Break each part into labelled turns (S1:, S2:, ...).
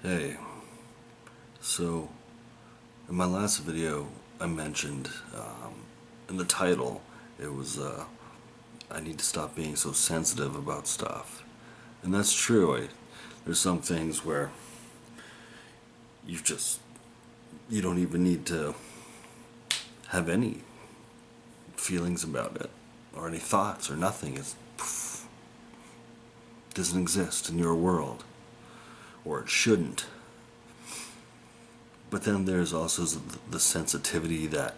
S1: Hey, so in my last video, I mentioned in the title, it was I need to stop being so sensitive about stuff. And that's true. There's some things where you just, you don't even need to have any feelings about it or any thoughts or nothing. It doesn't exist in your world, or it shouldn't. But then there's also the sensitivity that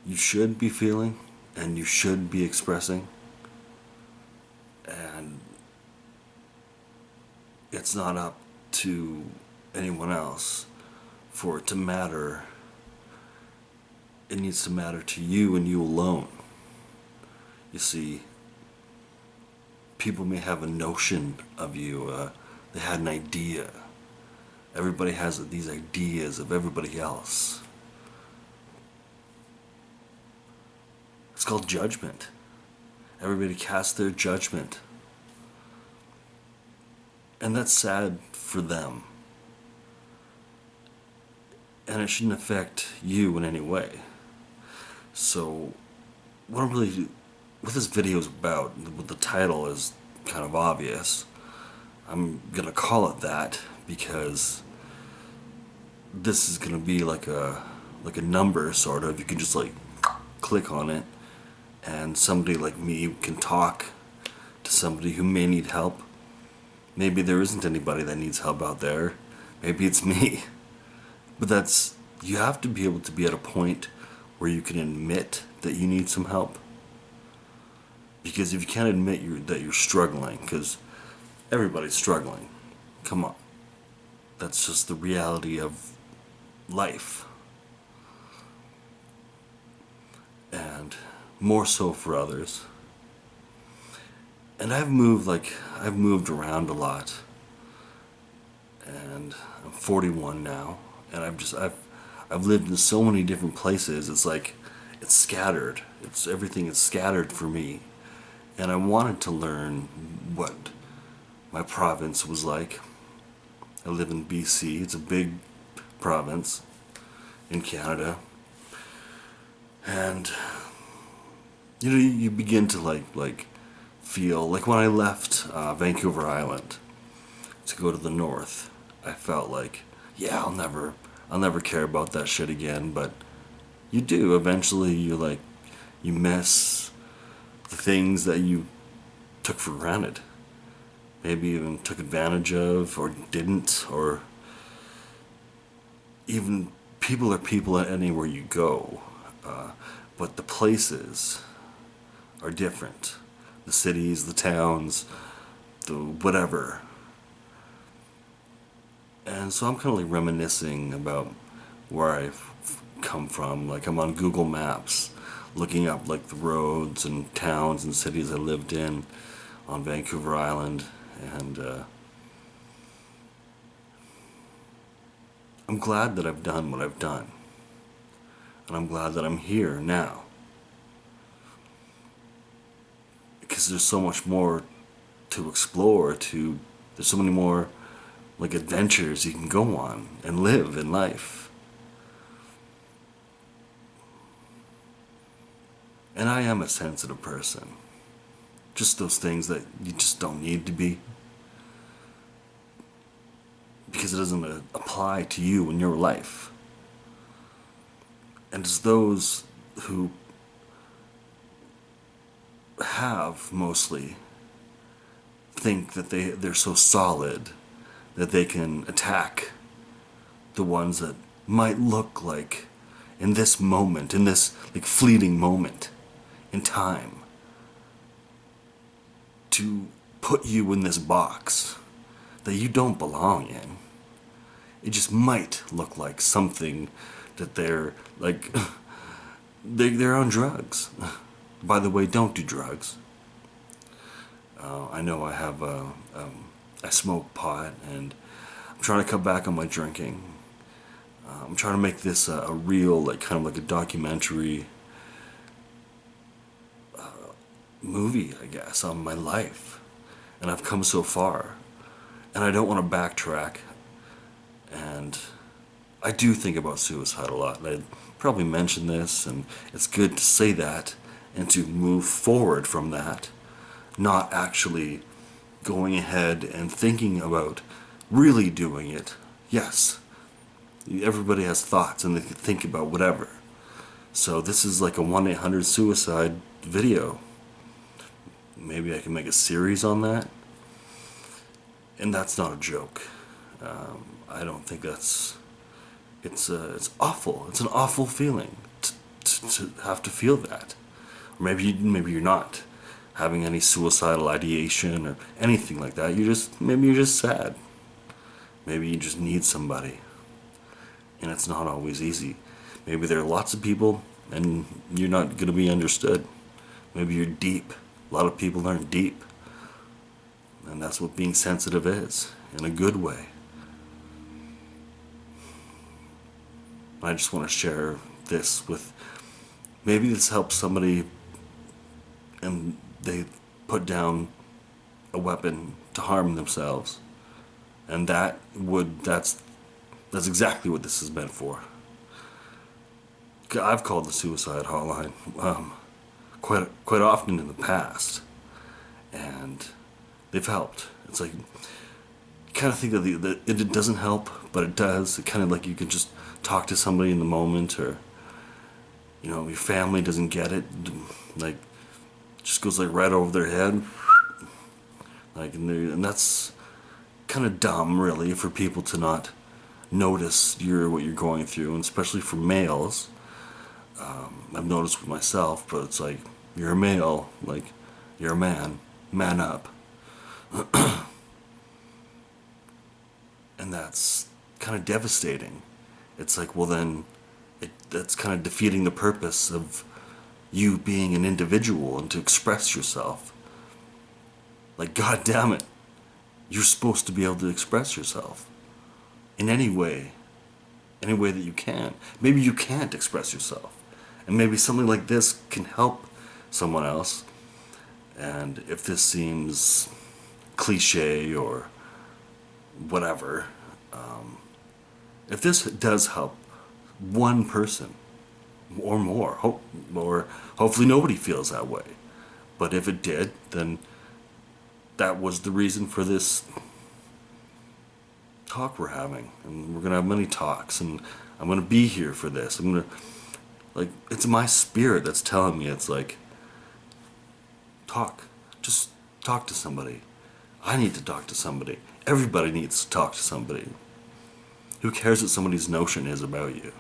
S1: you should be feeling and you should be expressing, and it's not up to anyone else for it to matter. It needs to matter to you and you alone. You see, people may have a notion of you, they had an idea. Everybody has these ideas of everybody else. It's called judgment. Everybody casts their judgment. And that's sad for them. And it shouldn't affect you in any way. So, what this video is about, what the title is kind of obvious. I'm gonna call it that because this is gonna be like a number sort of. You can just like click on it, and somebody like me can talk to somebody who may need help. Maybe there isn't anybody that needs help out there. Maybe it's me. But you have to be able to be at a point where you can admit that you need some help. Because if you can't admit that you're struggling, because everybody's struggling, come on. That's just the reality of life. And more so for others. And I've moved around a lot. And I'm 41 now, and I've lived in so many different places. It's like it's scattered. It's everything is scattered for me. And I wanted to learn what my province was like. I live in BC. It's a big province in Canada. And you begin to like feel like when I left Vancouver Island to go to the north, I felt like, yeah, I'll never care about that shit again. But you do eventually. You miss the things that you took for granted, maybe even took advantage of, or didn't, or even people are people anywhere you go. But the places are different. The cities, the towns, the whatever. And so I'm kind of like reminiscing about where I've come from. Like I'm on Google Maps, looking up like the roads and towns and cities I lived in on Vancouver Island, and I'm glad that I've done what I've done, and I'm glad that I'm here now because there's so much more to explore. There's so many more like adventures you can go on and live in life. And I am a sensitive person. Just those things that you just don't need to be. Because it doesn't apply to you in your life. And it's those who have mostly think that they're so solid that they can attack the ones that might look like in this moment, in this like fleeting moment in time, to put you in this box that you don't belong in. It just might look like something that they're like they're on drugs. By the way, don't do drugs. I know I smoke pot, and I'm trying to cut back on my drinking. I'm trying to make this a real, like kind of like a documentary movie, I guess, on my life. And I've come so far. And I don't want to backtrack. And I do think about suicide a lot. And I probably mentioned this, and it's good to say that and to move forward from that, not actually going ahead and thinking about really doing it. Yes, everybody has thoughts and they can think about whatever. So this is like a 1-800-suicide video. Maybe I can make a series on that. And that's not a joke. I don't think that's... It's awful. It's an awful feeling to have to feel that. Or maybe you're not having any suicidal ideation or anything like that. Maybe you're just sad. Maybe you just need somebody. And it's not always easy. Maybe there are lots of people and you're not going to be understood. Maybe you're deep. A lot of people aren't deep. And that's what being sensitive is, in a good way. I just want to share this with... Maybe this helps somebody and they put down a weapon to harm themselves. And that's exactly what this is meant for. I've called the suicide hotline quite often in the past, and they've helped. It's like, you kind of think that it doesn't help, but it does. It kind of like you can just talk to somebody in the moment, or your family doesn't get it, like just goes like right over their head, like, and that's kind of dumb, really, for people to not notice what you're going through, and especially for males. I've noticed with myself, but it's like, you're a male, like, you're a man up. And that's kind of devastating. It's like, well then, that's kind of defeating the purpose of you being an individual and to express yourself. Like, god damn it, you're supposed to be able to express yourself in any way that you can. Maybe you can't express yourself, and maybe something like this can help someone else. And if this seems cliche or whatever, if this does help one person or more, or hopefully nobody feels that way, but if it did, then that was the reason for this talk we're having, and we're gonna have many talks, and I'm gonna be here for this. It's my spirit that's telling me, it's like, just talk to somebody. I need to talk to somebody. Everybody needs to talk to somebody. Who cares what somebody's notion is about you?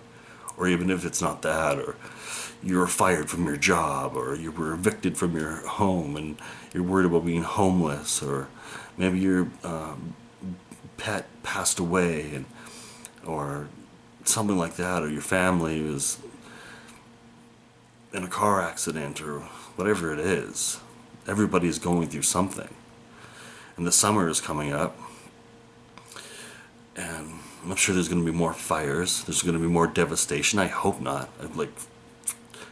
S1: Or even if it's not that, or you were fired from your job, or you were evicted from your home and you're worried about being homeless, or maybe your pet passed away, or something like that, or your family was in a car accident, or whatever it is. Everybody's going through something. And the summer is coming up, and I'm sure there's going to be more fires. There's going to be more devastation. I hope not. Like,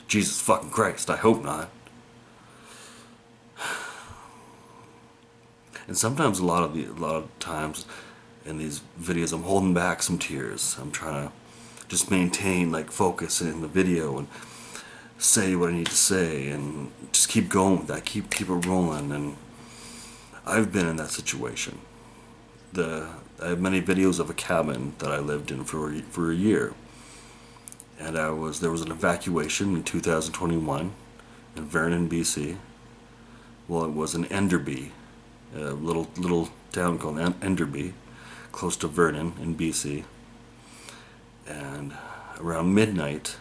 S1: Jesus fucking Christ, I hope not. And sometimes, a lot of times in these videos, I'm holding back some tears. I'm trying to just maintain like focus in the video and say what I need to say, and just keep going with that. Keep it rolling. And I've been in that situation. I have many videos of a cabin that I lived in for a year, and there was an evacuation in 2021 in Vernon, BC. Well, it was in Enderby, a little town called Enderby, close to Vernon in BC. And around midnight,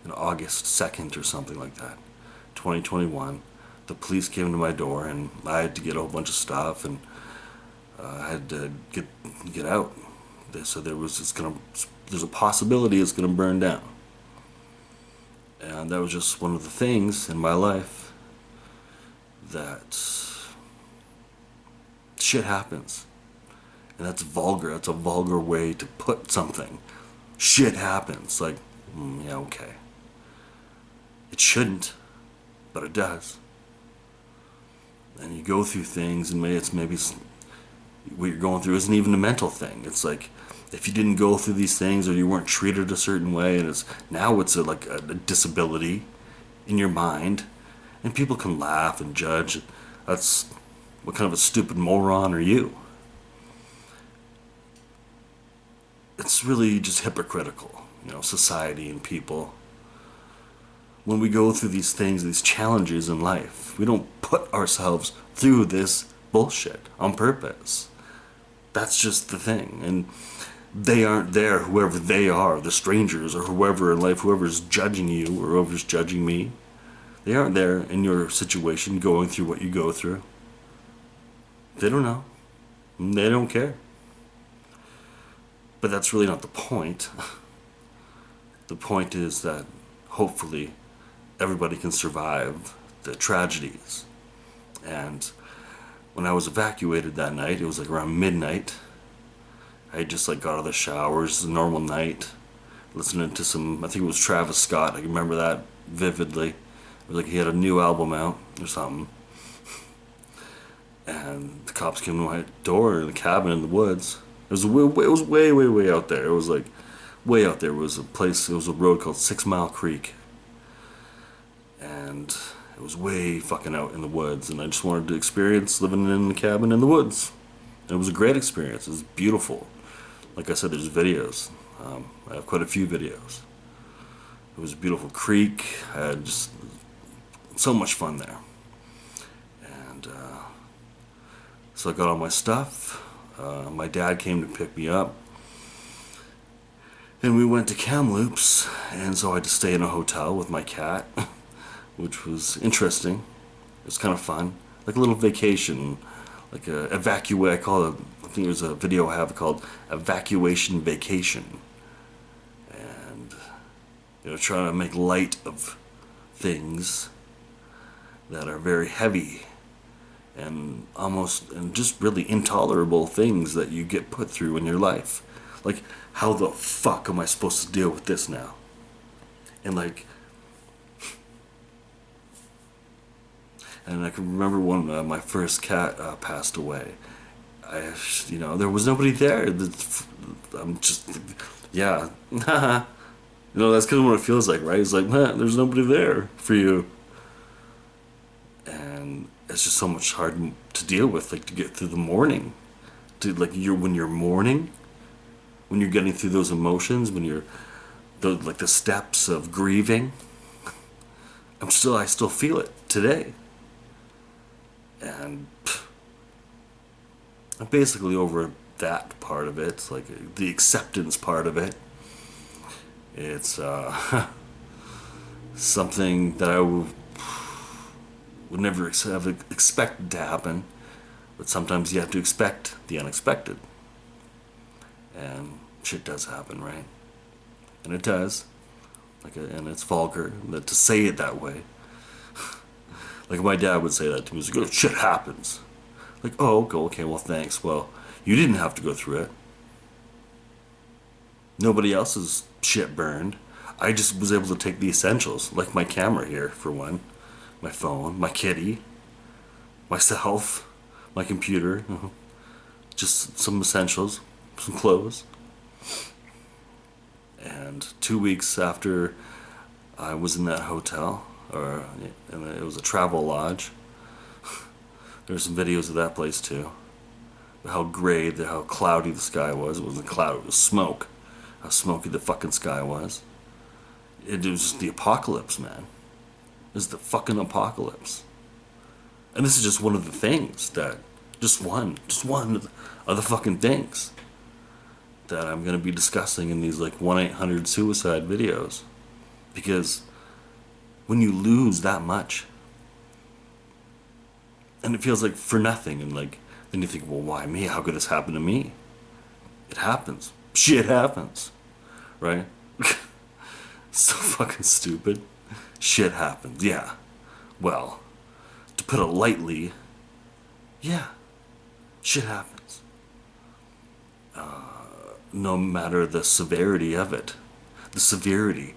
S1: on August 2nd or something like that, 2021, the police came to my door, and I had to get a whole bunch of stuff, and I had to get out. They said there's a possibility it's gonna burn down, and that was just one of the things in my life that shit happens, and that's vulgar. That's a vulgar way to put something. Shit happens. Like, yeah, okay. It shouldn't, but it does. And you go through things, and maybe what you're going through isn't even a mental thing. It's like if you didn't go through these things or you weren't treated a certain way, and it's like a disability in your mind, and people can laugh and judge. That's what kind of a stupid moron are you? It's really just hypocritical, society and people. When we go through these things, these challenges in life, we don't put ourselves through this bullshit on purpose. That's just the thing. And they aren't there, whoever they are, the strangers or whoever in life, whoever's judging you or whoever's judging me, they aren't there in your situation going through what you go through. They don't know. They don't care. But that's really not the point. The point is that hopefully everybody can survive the tragedies. And when I was evacuated that night, it was like around midnight. I had just like got out of the shower. It was a normal night, listening to some, I think it was Travis Scott. I can remember that vividly. It was like he had a new album out or something. And the cops came to my door in the cabin in the woods. It was way, way, way out there. It was like way out there. It was a road called 6 Mile Creek. And it was way fucking out in the woods. And I just wanted to experience living in the cabin in the woods. And it was a great experience. It was beautiful. Like I said, there's videos. I have quite a few videos. It was a beautiful creek. I had just so much fun there. And so I got all my stuff. My dad came to pick me up. And we went to Kamloops. And so I had to stay in a hotel with my cat, which was interesting. It was kind of fun. Like a little vacation. Like a evacuate. I call it, I think there's a video I have called Evacuation Vacation. And, trying to make light of things that are very heavy and just really intolerable things that you get put through in your life. Like, how the fuck am I supposed to deal with this now? And like, and I can remember when my first cat passed away. There was nobody there. I'm just, yeah. That's kind of what it feels like, right? It's like, man, there's nobody there for you. And it's just so much hard to deal with, like to get through the mourning. When you're mourning, when you're getting through those emotions, when you're, the steps of grieving. I still feel it today. And I'm basically over that part of it, like the acceptance part of it. It's something that I would never have expected to happen, but sometimes you have to expect the unexpected. And shit does happen, right? And it does. And it's vulgar to say it that way. Like my dad would say that to me. He's like, oh, shit happens. Like, oh, okay, well, thanks. Well, you didn't have to go through it. Nobody else's shit burned. I just was able to take the essentials, like my camera here, for one, my phone, my kitty, myself, my computer, just some essentials, some clothes. And 2 weeks after I was in that hotel, and it was a travel lodge. There's some videos of that place too. How gray, how cloudy the sky was. It wasn't cloud, it was smoke. How smoky the fucking sky was. It was just the apocalypse, man. It was the fucking apocalypse. And this is just one of the things just one of the fucking things that I'm going to be discussing in these like 1-800-suicide videos. Because when you lose that much, and it feels like for nothing, and like, then you think, well, why me? How could this happen to me? It happens. Shit happens. Right? So fucking stupid. Shit happens. Yeah. Well, to put it lightly, yeah. Shit happens. No matter the severity of it. The severity.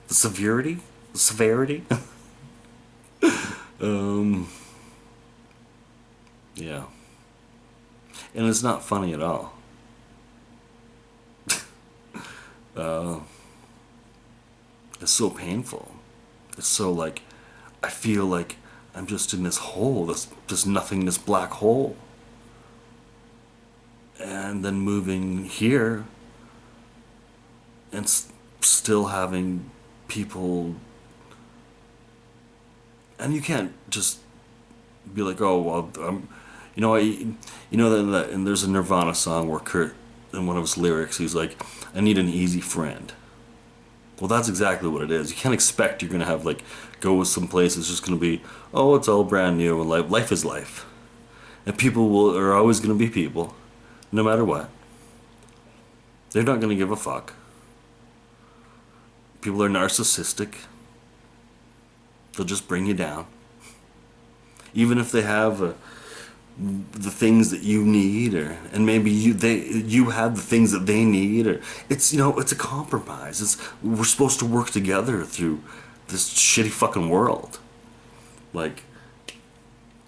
S1: The severity? The severity? Yeah. And it's not funny at all. It's so painful. It's so like, I feel like I'm just in this hole, this nothingness black hole. And then moving here and still having people, and you can't just be like, oh well, you know, and there's a Nirvana song where Kurt, in one of his lyrics, he's like, I need an easy friend. Well, that's exactly what it is. You can't expect you're gonna have like go with some place. It's just gonna be, oh, it's all brand new, and life is life, and people are always gonna be people, no matter what. They're not gonna give a fuck. People are narcissistic. They'll just bring you down, even if they have the things that you need, and maybe you have the things that they need, or it's a compromise. We're supposed to work together through this shitty fucking world. Like,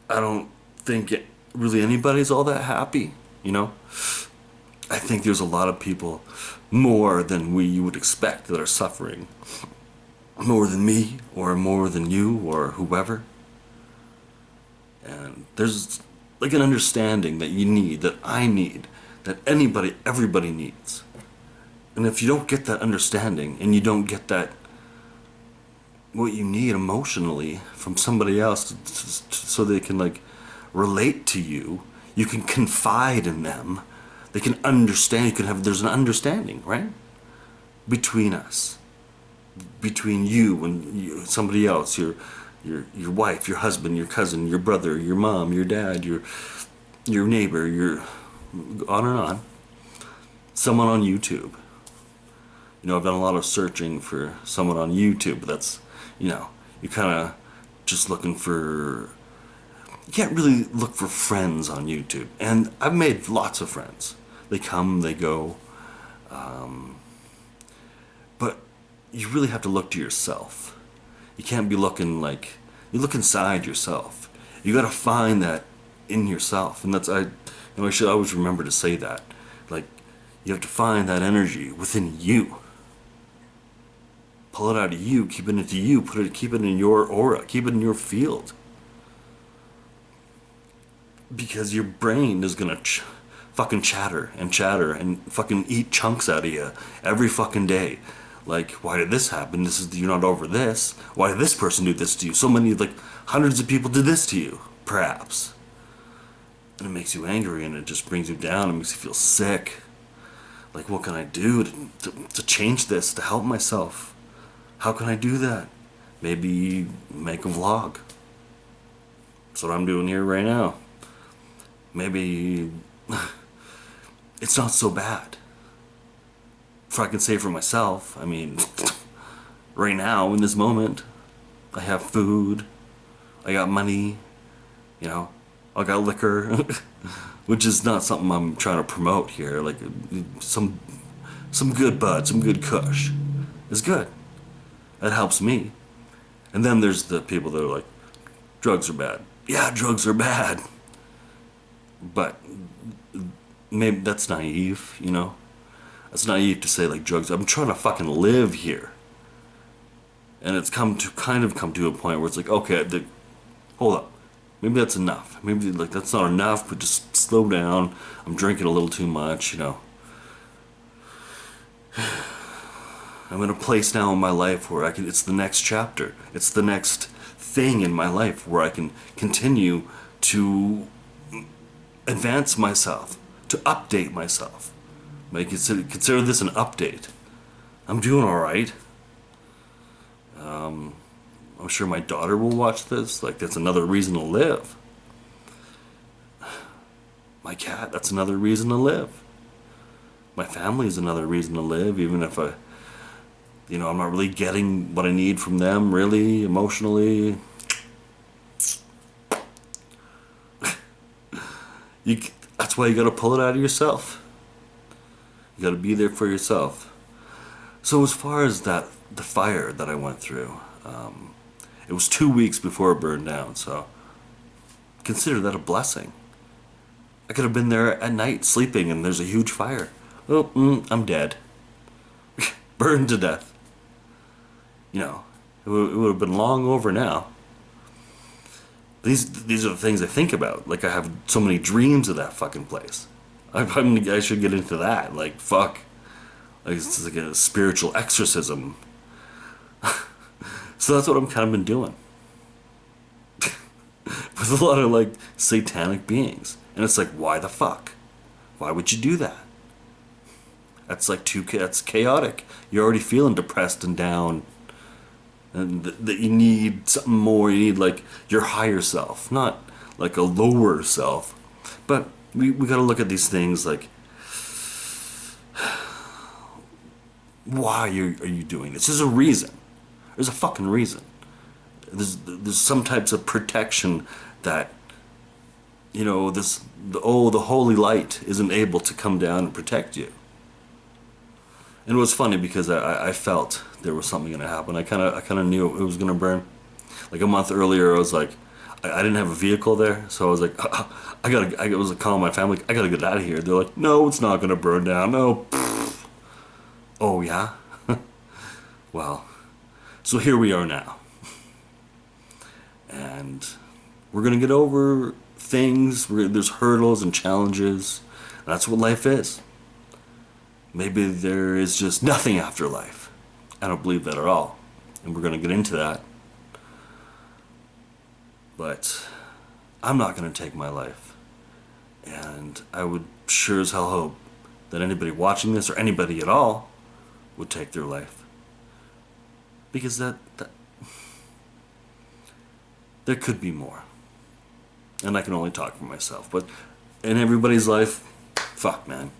S1: I don't think really anybody's all that happy, you know. I think there's a lot of people, more than you would expect, that are suffering more than me, or more than you, or whoever. And there's like an understanding that you need, that I need, that everybody needs. And if you don't get that understanding, and you don't get that, what you need emotionally from somebody else, so they can like relate to you, you can confide in them, they can understand, there's an understanding, right? Between us. Between you and somebody else, your wife, your husband, your cousin, your brother, your mom, your dad, your neighbor, your on and on. Someone on YouTube. I've done a lot of searching for someone on YouTube. That's, you're kind of just looking for. You can't really look for friends on YouTube, and I've made lots of friends. They come, they go, but you really have to look to yourself. You can't be looking like you look inside yourself. You got to find that in yourself, and I should always remember to say that. Like, you have to find that energy within you. Pull it out of you, keep it into you, keep it in your aura, keep it in your field. Because your brain is gonna fucking chatter and fucking eat chunks out of you every fucking day. Like, why did this happen? You're not over this. Why did this person do this to you? So many, like, hundreds of people did this to you, perhaps. And it makes you angry, and it just brings you down. It makes you feel sick. Like, what can I do to change this, to help myself? How can I do that? Maybe make a vlog. That's what I'm doing here right now. Maybe it's not so bad. If I can say for myself, I mean, right now, in this moment, I have food, I got money, I got liquor, which is not something I'm trying to promote here. Like, some good bud, some good kush is good. That helps me. And then there's the people that are like, drugs are bad. Yeah, drugs are bad. But maybe that's naive, It's naive to say, like, drugs. I'm trying to fucking live here. And it's come to a point where it's like, okay, hold up. Maybe that's enough. Maybe, like, that's not enough, but just slow down. I'm drinking a little too much, I'm in a place now in my life where it's the next chapter. It's the next thing in my life where I can continue to advance myself, to update myself. I consider this an update. I'm doing alright. I'm sure my daughter will watch this. Like, that's another reason to live. My cat, that's another reason to live. My family is another reason to live, even if I'm not really getting what I need from them, really, emotionally. That's why you gotta pull it out of yourself. You gotta be there for yourself. So as far as the fire that I went through, it was 2 weeks before it burned down, so consider that a blessing. I could have been there at night sleeping and there's a huge fire. Oh, I'm dead. Burned to death. You know, it would have been long over now. These are the things I think about. Like, I have so many dreams of that fucking place. I should get into that. Like, fuck. Like, it's like a spiritual exorcism. So that's what I'm kind of been doing. With a lot of, like, satanic beings. And it's like, why the fuck? Why would you do that? That's chaotic. You're already feeling depressed and down. And that you need something more. You need, like, your higher self. Not, like, a lower self. But we gotta look at these things like, why are you doing this? There's a reason. There's a fucking reason. There's some types of protection that, you know, the holy light isn't able to come down and protect you. And it was funny because I felt there was something gonna happen. I kind of knew it was gonna burn. Like a month earlier, I was like, I didn't have a vehicle there, so I was like, I was calling my family, I gotta get out of here. They're like, no, it's not gonna burn down. No. Oh yeah. Well, so here we are now. And we're going to get over things. There's hurdles and challenges. That's what life is. Maybe there is just nothing after life. I don't believe that at all. And we're going to get into that. But I'm not going to take my life. And I would sure as hell hope that anybody watching this, or anybody at all, would take their life. Because that there could be more. And I can only talk for myself. But in everybody's life, fuck, man.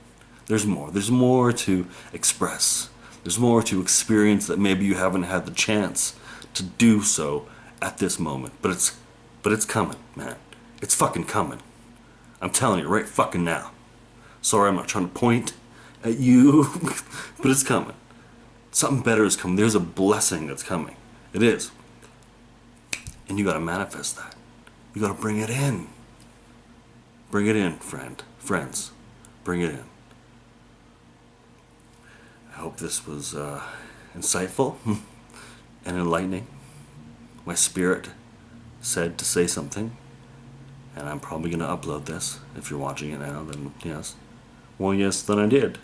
S1: There's more. There's more to express. There's more to experience that maybe you haven't had the chance to do so at this moment. But it's coming, man. It's fucking coming. I'm telling you right fucking now. Sorry, I'm not trying to point at you, but it's coming. Something better is coming. There's a blessing that's coming. It is. And you gotta manifest that. You gotta bring it in. Bring it in, friends. Bring it in. I hope this was insightful and enlightening. My spirit said to say something, and I'm probably gonna upload this. If you're watching it now, then yes. Well, yes, then I did.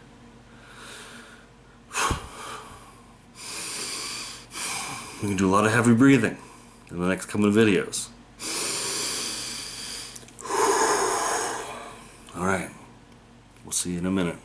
S1: We can do a lot of heavy breathing in the next coming videos. Alright. We'll see you in a minute.